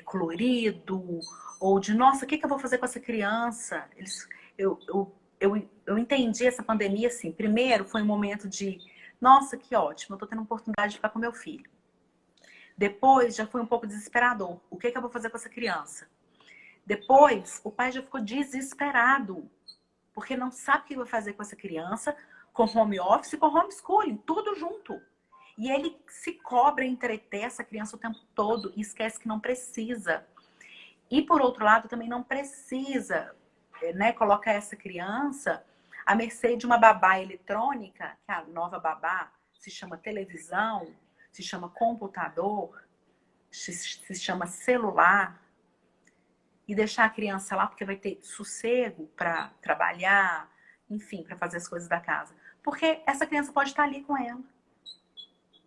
colorido, ou de, nossa, o que que eu vou fazer com essa criança? Eu entendi essa pandemia assim. Primeiro, foi um momento de, nossa, que ótimo, eu tô tendo a oportunidade de ficar com meu filho. Depois, já foi um pouco desesperador. O que que eu vou fazer com essa criança? Depois, o pai já ficou desesperado, porque não sabe o que vai fazer com essa criança, com home office e com homeschooling, tudo junto. E ele se cobra entreter essa criança o tempo todo e esquece que não precisa. E por outro lado, também não precisa, né, colocar essa criança à mercê de uma babá eletrônica, que é a nova babá se chama televisão, se chama computador, se chama celular, e deixar a criança lá porque vai ter sossego para trabalhar, enfim, para fazer as coisas da casa. Porque essa criança pode estar ali com ela,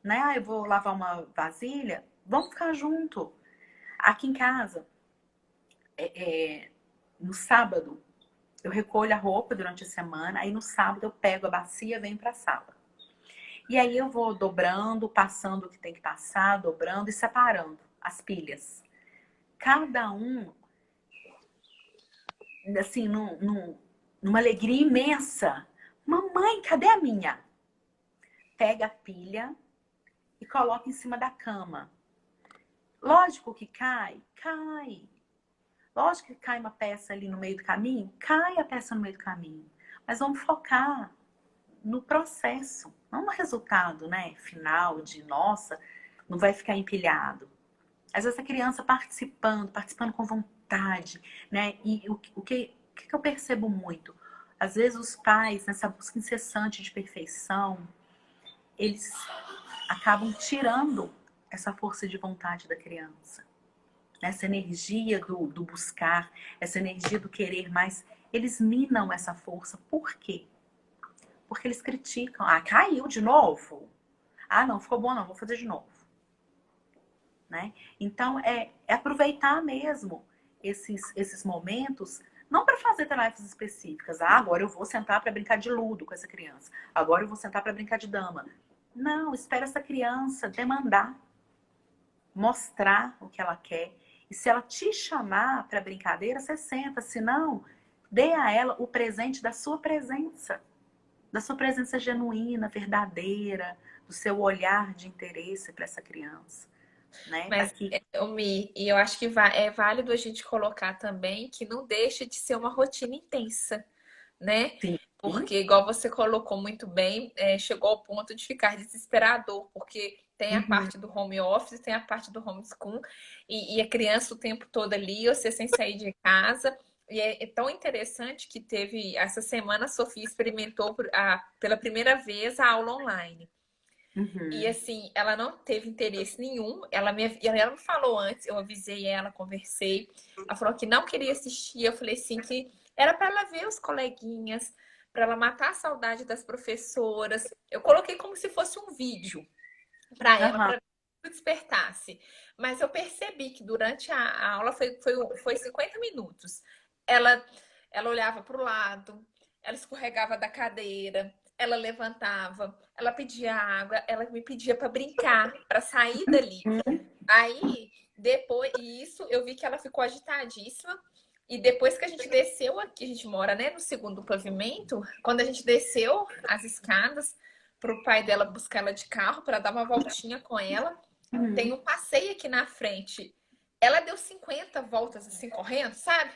né? Ah, eu vou lavar uma vasilha, vamos ficar junto. Aqui em casa, no sábado, eu recolho a roupa durante a semana, aí no sábado eu pego a bacia e venho para a sala. E aí eu vou dobrando, passando o que tem que passar, dobrando e separando as pilhas. Cada um, assim, numa alegria imensa. Mamãe, cadê a minha? Pega a pilha e coloca em cima da cama. Lógico que cai, cai. Lógico que cai uma peça ali no meio do caminho, cai a peça no meio do caminho. Mas vamos focar no processo, não no resultado, né? Final de, nossa, não vai ficar empilhado. Às vezes a criança participando com vontade, né? E o que eu percebo muito? Às vezes os pais, nessa busca incessante de perfeição, eles acabam tirando essa força de vontade da criança. Essa energia do buscar, essa energia do querer mais. Eles minam essa força. Por quê? Porque eles criticam. Ah, caiu de novo? Ah, não, ficou bom não, vou fazer de novo. Né? Então, é aproveitar mesmo esses momentos, não para fazer tarefas específicas. Ah, agora eu vou sentar para brincar de ludo com essa criança. Agora eu vou sentar para brincar de dama. Não, espera essa criança demandar, mostrar o que ela quer. E se ela te chamar para brincadeira, você senta. Se não, dê a ela o presente da sua presença genuína, verdadeira, do seu olhar de interesse para essa criança, né? Para
Mas,
que
Mi, e eu acho que é válido a gente colocar também que não deixa de ser uma rotina intensa. né?
Sim.
Porque, igual você colocou muito bem, chegou ao ponto de ficar desesperador, porque tem a
Uhum.
parte do home office, tem a parte do homeschool, e a criança o tempo todo ali, você sem sair de casa. E é tão interessante que teve, essa semana, a Sofia experimentou pela primeira vez a aula online. E
Uhum.
assim, ela não teve interesse nenhum. Ela me falou antes, eu avisei ela, conversei. Ela falou que não queria assistir. Eu falei assim que era para ela ver os coleguinhas, para ela matar a saudade das professoras. Eu coloquei como se fosse um vídeo para ela,
Aham.
para que despertasse. Mas eu percebi que durante a aula foi 50 minutos. Ela, ela olhava para o lado, ela escorregava da cadeira, ela levantava, ela pedia água, ela me pedia para brincar, para sair dali. Aí, depois, e isso eu vi que ela ficou agitadíssima. E depois que a gente desceu aqui, a gente mora, né, no segundo pavimento, quando a gente desceu as escadas para o pai dela buscar ela de carro para dar uma voltinha com ela, tem
Uhum.
um passeio aqui na frente. Ela deu 50 voltas assim correndo, sabe?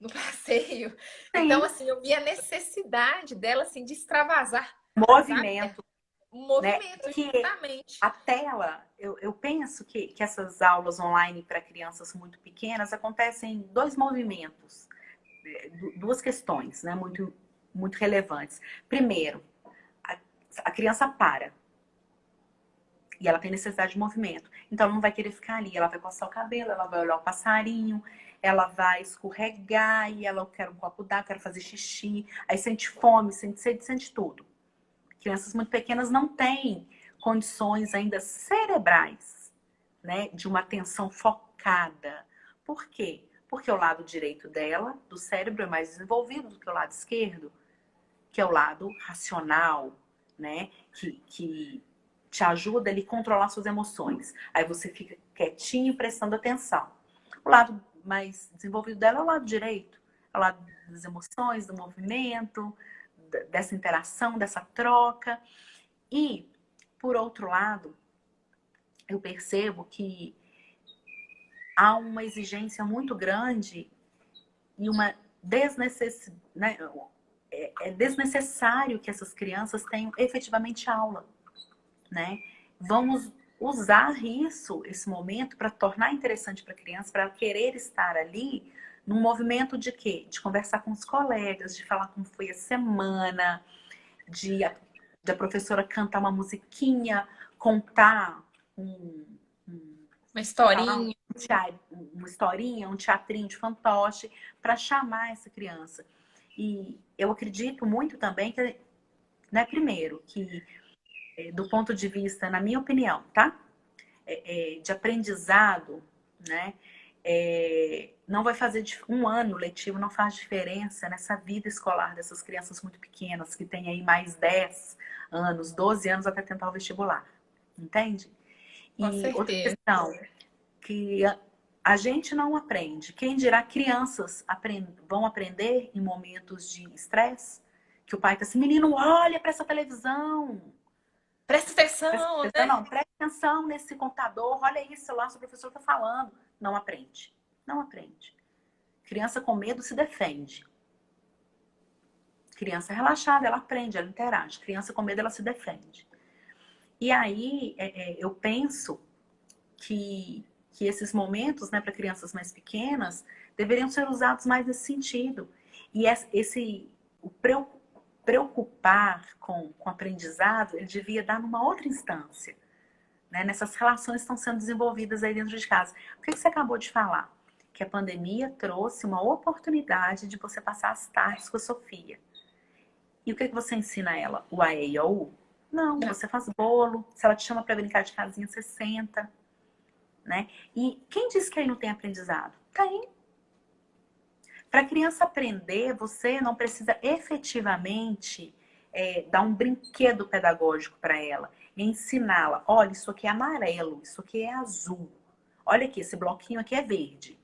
No passeio. Então,
Sim.
assim, eu vi a necessidade dela assim de extravasar, sabe?
Movimento,
Um
né?
movimento,
Que
justamente.
a tela, eu penso que essas aulas online para crianças muito pequenas acontecem em dois movimentos, duas questões, né? Muito relevantes. Primeiro, a, a criança para. E ela tem necessidade de movimento. Então ela não vai querer ficar ali. Ela vai coçar o cabelo, ela vai olhar o passarinho, ela vai escorregar e ela quer um copo d'água, quer fazer xixi. Aí sente fome, sente sede, sente tudo. Crianças muito pequenas não têm condições ainda cerebrais, né, de uma atenção focada. Por quê? Porque o lado direito dela, do cérebro, é mais desenvolvido do que o lado esquerdo, que é o lado racional, né, que te ajuda a controlar suas emoções. Aí você fica quietinho, prestando atenção. O lado mais desenvolvido dela é o lado direito, é o lado das emoções, do movimento, dessa interação, dessa troca. E, por outro lado, eu percebo que há uma exigência muito grande e uma desnecessidade, né? É desnecessário que essas crianças tenham efetivamente aula, né? Vamos usar isso, esse momento, para tornar interessante para a criança, para ela querer estar ali, num movimento de quê? De conversar com os colegas, de falar como foi a semana, de da professora cantar uma musiquinha, contar um, um
Uma
falar
historinha.
uma historinha, um teatrinho de fantoche, para chamar essa criança. E eu acredito muito também que, né, primeiro, que do ponto de vista, na minha opinião, tá? De aprendizado, né? Não vai fazer um ano letivo, não faz diferença nessa vida escolar dessas crianças muito pequenas, que tem aí mais 10 anos, 12 anos até tentar o vestibular. Entende?
Com
E outra
certeza.
questão, que a gente não aprende. Quem dirá crianças vão aprender em momentos de estresse? Que o pai tá assim, menino, olha para essa televisão.
Presta
Presta
atenção,
atenção,
né?
não, presta atenção nesse computador, olha isso lá, o professor está falando. Não aprende. Não aprende. Criança com medo se defende. Criança relaxada, ela aprende, ela interage. Criança com medo, ela se defende. E aí, eu penso que esses momentos, né, para crianças mais pequenas, deveriam ser usados mais nesse sentido. E o preocupar com o aprendizado, ele devia dar numa outra instância. Né? Nessas relações que estão sendo desenvolvidas aí dentro de casa. O que você acabou de falar? Que a pandemia trouxe uma oportunidade de você passar as tardes com a Sofia. E o que você ensina a ela? O A, E, I, O, U? Não,
Não.
você faz bolo. Se ela te chama para brincar de casinha, você senta. Né? E quem disse que aí não tem aprendizado? Tem. Para a criança aprender, você não precisa efetivamente dar um brinquedo pedagógico para ela, ensiná-la. Olha, isso aqui é amarelo, isso aqui é azul. Olha aqui, esse bloquinho aqui é verde.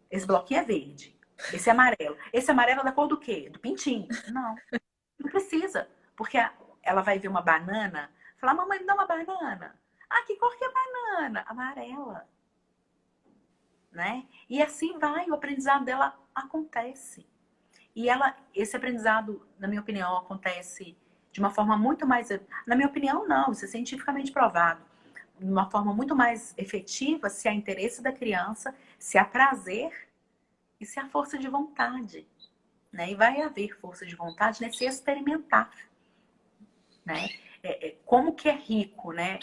Esse bloquinho é verde. Esse é amarelo. Esse amarelo é da cor do quê? Do pintinho. Não, não precisa. Porque ela vai ver uma banana, falar, mamãe, me dá uma banana. Ah, que cor que é banana? Amarela. Né? E assim vai, o aprendizado dela acontece. E esse aprendizado, na minha opinião, acontece de uma forma muito mais... Na minha opinião, não, isso é cientificamente provado. De uma forma muito mais efetiva se há interesse da criança, se há prazer e se há força de vontade. Né? E vai haver força de vontade nesse experimentar. Né? Como que é rico, né?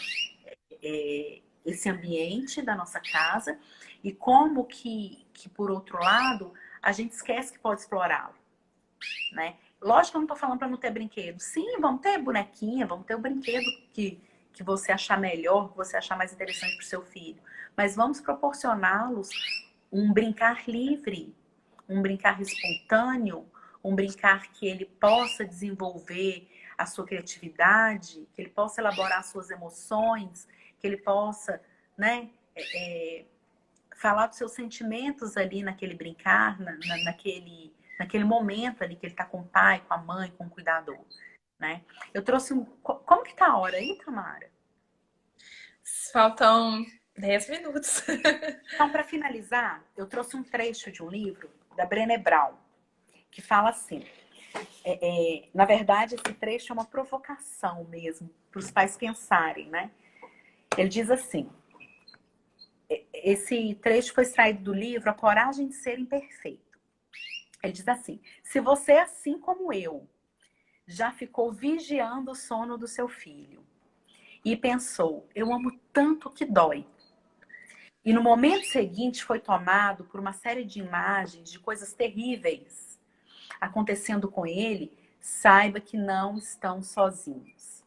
Esse ambiente da nossa casa e como que, por outro lado, a gente esquece que pode explorá-lo. Né? Lógico que eu não estou falando para não ter brinquedo. Sim, vamos ter bonequinha, vamos ter o brinquedo que você achar melhor, que você achar mais interessante para o seu filho. Mas vamos proporcioná-los um brincar livre, um brincar espontâneo, um brincar que ele possa desenvolver a sua criatividade, que ele possa elaborar suas emoções, que ele possa, né, falar dos seus sentimentos ali naquele brincar, naquele momento ali que ele está com o pai, com a mãe, com o cuidador. Né? Eu trouxe Como que tá a hora aí, Tamara?
Faltam 10 minutos.
Então, para finalizar, eu trouxe um trecho de um livro da Brené Brown, que fala assim, na verdade, esse trecho é uma provocação mesmo, para os pais pensarem, né? Ele diz assim, esse trecho foi extraído do livro A Coragem de Ser Imperfeito. Ele diz assim, se você, assim como eu, já ficou vigiando o sono do seu filho e pensou, eu amo tanto que dói, e no momento seguinte foi tomado por uma série de imagens de coisas terríveis acontecendo com ele, saiba que não estão sozinhos.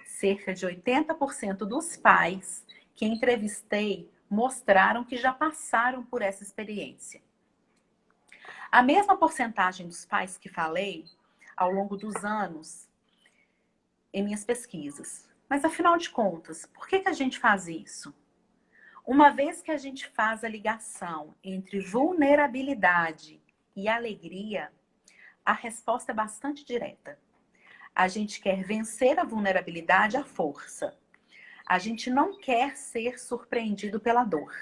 Cerca de 80% dos pais que entrevistei mostraram que já passaram por essa experiência. A mesma porcentagem dos pais que falei ao longo dos anos em minhas pesquisas. Mas afinal de contas, por que a gente faz isso? Uma vez que a gente faz a ligação entre vulnerabilidade e alegria, a resposta é bastante direta. A gente quer vencer a vulnerabilidade à força. A gente não quer ser surpreendido pela dor.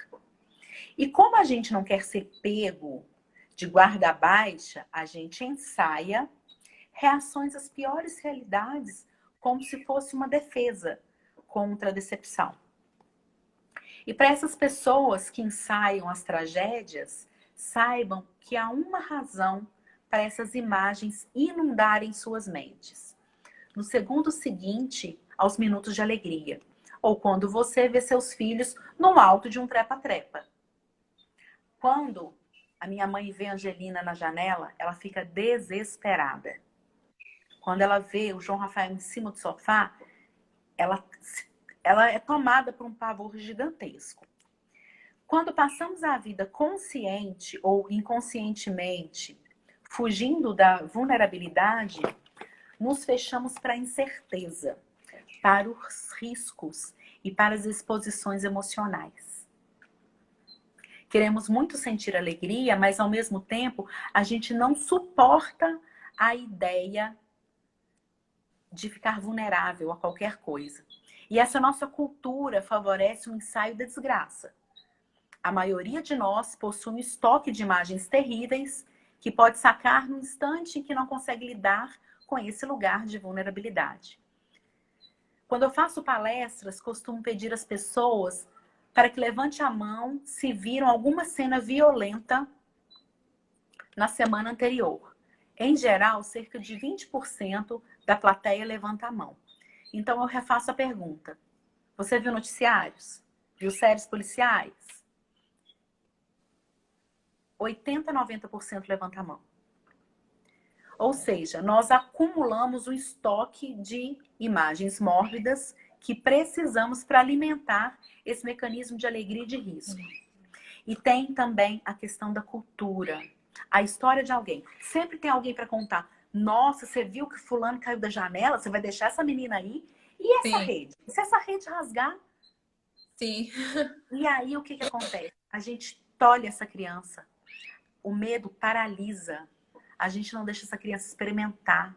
E como a gente não quer ser pego de guarda baixa, a gente ensaia reações às piores realidades como se fosse uma defesa contra a decepção. E para essas pessoas que ensaiam as tragédias, saibam que há uma razão para essas imagens inundarem suas mentes. No segundo seguinte aos minutos de alegria, ou quando você vê seus filhos no alto de um trepa-trepa. Quando a minha mãe vê a Angelina na janela, ela fica desesperada. Quando ela vê o João Rafael em cima do sofá, ela é tomada por um pavor gigantesco. Quando passamos a vida consciente ou inconscientemente, fugindo da vulnerabilidade, nos fechamos para a incerteza, para os riscos e para as exposições emocionais. Queremos muito sentir alegria, mas ao mesmo tempo a gente não suporta a ideia de ficar vulnerável a qualquer coisa. E essa nossa cultura favorece o ensaio da desgraça. A maioria de nós possui um estoque de imagens terríveis que pode sacar no instante em que não consegue lidar com esse lugar de vulnerabilidade. Quando eu faço palestras, costumo pedir às pessoas para que levante a mão se viram alguma cena violenta na semana anterior. Em geral, cerca de 20% da plateia levanta a mão. Então eu refaço a pergunta. Você viu noticiários? Viu séries policiais? 80, 90% levanta a mão. Ou seja, nós acumulamos um estoque de imagens mórbidas que precisamos para alimentar esse mecanismo de alegria e de risco. E tem também a questão da cultura, a história de alguém. Sempre tem alguém para contar. Nossa, você viu que fulano caiu da janela? Você vai deixar essa menina aí? E essa rede? E se essa rede rasgar?
Sim.
E aí o que acontece? A gente tolhe essa criança. O medo paralisa. A gente não deixa essa criança experimentar.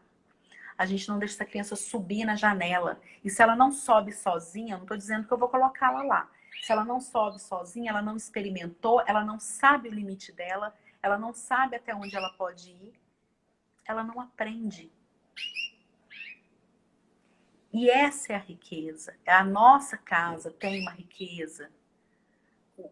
A gente não deixa essa criança subir na janela. E se ela não sobe sozinha, eu não estou dizendo que eu vou colocá-la lá. Se ela não sobe sozinha, ela não experimentou, ela não sabe o limite dela, ela não sabe até onde ela pode ir. ela não aprende. E essa é a riqueza. A nossa casa tem uma riqueza.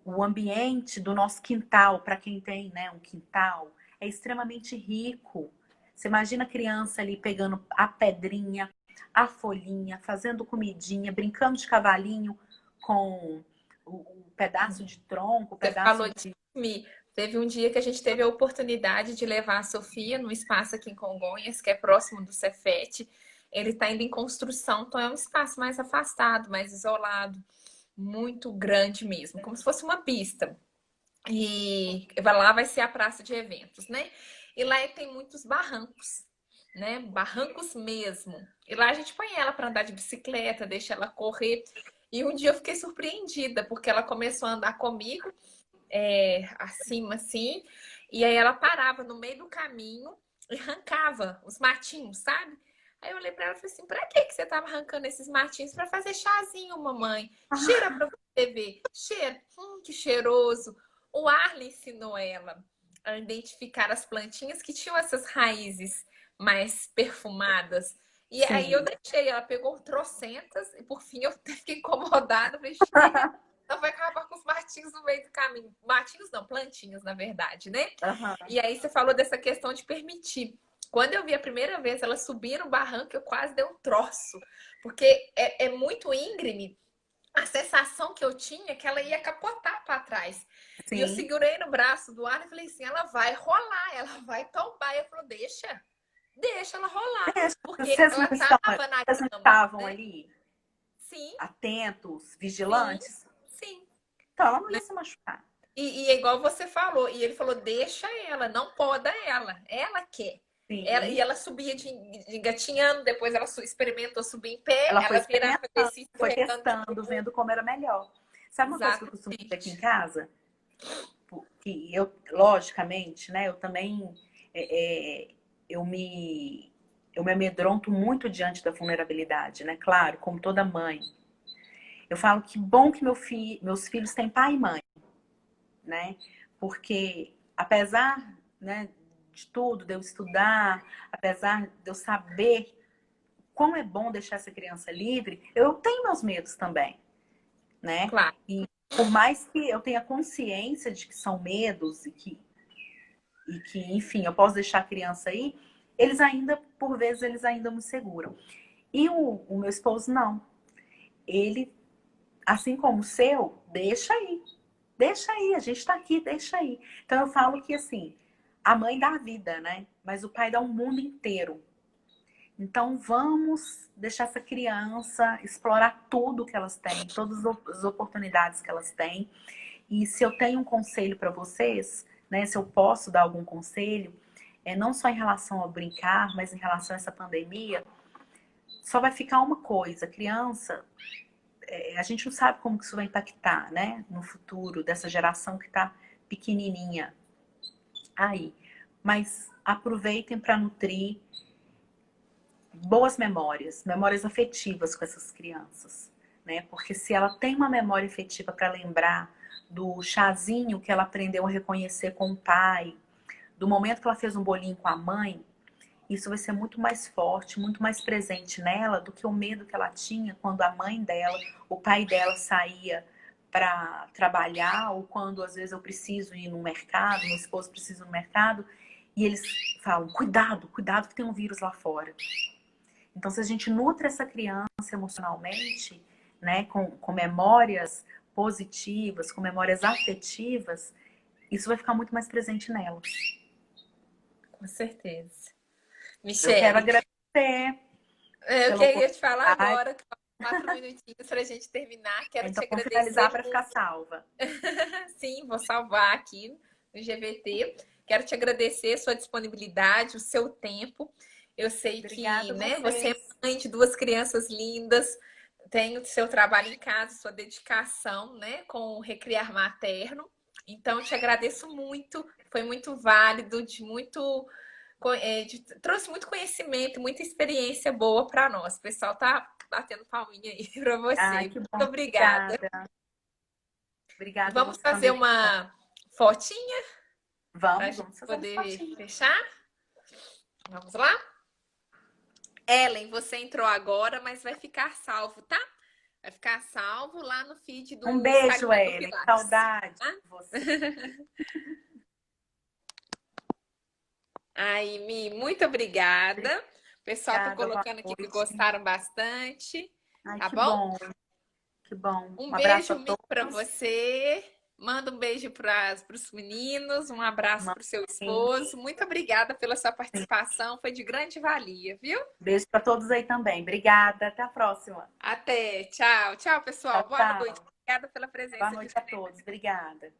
O ambiente do nosso quintal, para quem tem, né, um quintal, é extremamente rico. Você imagina a criança ali pegando a pedrinha, a folhinha, fazendo comidinha, brincando de cavalinho com o pedaço de tronco, o
Você
pedaço
falou de
de...
dormir. Teve um dia que a gente teve a oportunidade de levar a Sofia no espaço aqui em Congonhas, que é próximo do Cefete. Ele está ainda em construção, então é um espaço mais afastado, mais isolado, muito grande mesmo, como se fosse uma pista. E lá vai ser a praça de eventos, né? E lá tem muitos barrancos, né? Barrancos mesmo. E lá a gente põe ela para andar de bicicleta, deixa ela correr. E um dia eu fiquei surpreendida, porque ela começou a andar comigo acima, assim, e aí ela parava no meio do caminho e arrancava os matinhos, sabe? Aí eu olhei pra ela e falei assim: pra que você tava arrancando esses matinhos? Pra fazer chazinho, mamãe. Cheira pra você ver. Cheira. Que cheiroso. O Arlen ensinou ela a identificar as plantinhas que tinham essas raízes mais perfumadas. E aí eu
Sim.
deixei, ela pegou trocentas e por fim eu fiquei incomodada, falei, chega, ela vai acabar com os matinhos no meio do caminho. Matinhos não, plantinhos, na verdade, né?
Uhum.
E aí você falou dessa questão de permitir. Quando eu vi a primeira vez ela subir no barranco, eu quase dei um troço. Porque é muito íngreme. A sensação que eu tinha é que ela ia capotar para trás. E eu
Sim.
segurei no braço do ar e falei assim: ela vai rolar, ela vai tombar. E eu falei: deixa ela rolar. Porque ela tava na
Vocês não
grama,
estavam
né?
ali
Sim,
atentos,
sim,
vigilantes?
sim.
Então ela não ia se machucar.
E é igual você falou, e ele falou, deixa ela, não poda ela quer. E
Sim.
ela subia de engatinhando, depois ela experimentou subir em pé,
Ela foi
ela virava,
experimentando,
descia
foi
escorregando de
testando,
novo.
vendo como era melhor. Sabe uma coisa que eu costumo fazer aqui em
Exatamente.
casa? Que eu, logicamente, né, eu também é, é, eu me eu me amedronto muito diante da vulnerabilidade, né? Claro, como toda mãe. Eu falo que bom que meus filhos têm pai e mãe, né? Porque apesar, né, de tudo, de eu estudar, apesar de eu saber como é bom deixar essa criança livre, eu tenho meus medos também, né?
Claro,
E por mais que eu tenha consciência de que são medos enfim, eu posso deixar a criança aí, eles ainda, por vezes, eles ainda me seguram. E o meu esposo, não. Ele, assim como o seu, deixa aí, a gente tá aqui, deixa aí. Então eu falo que, assim, a mãe dá a vida, né? Mas o pai dá o mundo inteiro. Então vamos deixar essa criança explorar tudo que elas têm, todas as oportunidades que elas têm. E se eu tenho um conselho para vocês, né, se eu posso dar algum conselho, não só em relação ao brincar, mas em relação a essa pandemia, só vai ficar uma coisa, criança, a gente não sabe como que isso vai impactar, né, no futuro dessa geração que está pequenininha aí. Mas aproveitem para nutrir boas memórias, memórias afetivas com essas crianças, né? Porque se ela tem uma memória afetiva para lembrar do chazinho que ela aprendeu a reconhecer com o pai, do momento que ela fez um bolinho com a mãe, isso vai ser muito mais forte, muito mais presente nela do que o medo que ela tinha quando a mãe dela, o pai dela saía para trabalhar, ou quando às vezes eu preciso ir no mercado, meu esposo precisa ir no mercado, e eles falam: cuidado, cuidado que tem um vírus lá fora. Então, se a gente nutre essa criança emocionalmente, né, com memórias positivas, com memórias afetivas, isso vai ficar muito mais presente nela.
com certeza.
Eu quero
Michele,
agradecer
eu
pela
queria te falar
oportunidade.
agora, 4 minutinhos para a gente terminar. Quero te
Então, vamos finalizar
agradecer
para ficar salva.
sim, vou salvar aqui no GVT. Quero te agradecer a sua disponibilidade, o seu tempo. Eu sei que,
Obrigada a
né, você é
vocês.
mãe de duas crianças lindas, tem o seu trabalho em casa, sua dedicação, né, com o Recriar Materno. Então, eu te agradeço muito, foi muito válido, trouxe muito conhecimento, muita experiência boa para nós. O pessoal tá batendo palminha aí para
Ai,
você.
que
Muito
bom.
obrigada.
Obrigada. Obrigada a
Vamos
você
fazer
também.
uma fotinha para a
Vamos,
gente
vamos fazer uma
poder
fotinho.
fechar? Vamos lá? Ellen, você entrou agora, mas vai ficar salvo, tá? Vai ficar salvo lá no feed
Um
do
beijo,
Instagram do
Ellen.
Pilates.
Saudade
Tá?
de você.
Aí, Mi, muito obrigada. O pessoal tá
Obrigada, boa
colocando aqui que
noite.
gostaram bastante,
Ai,
tá
que
bom?
bom, que bom.
Um
Um abraço
beijo,
a
Mi, para
todos.
você. Manda um beijo para os meninos, um abraço para o seu
Mãe.
esposo. Muito obrigada pela sua participação, foi de grande valia, viu?
Beijo para todos aí também. Obrigada. Até a próxima.
Até, tchau, tchau,
Tchau,
pessoal. Boa noite.
tchau.
Obrigada pela
Boa
presença de
noite a todos. Obrigada.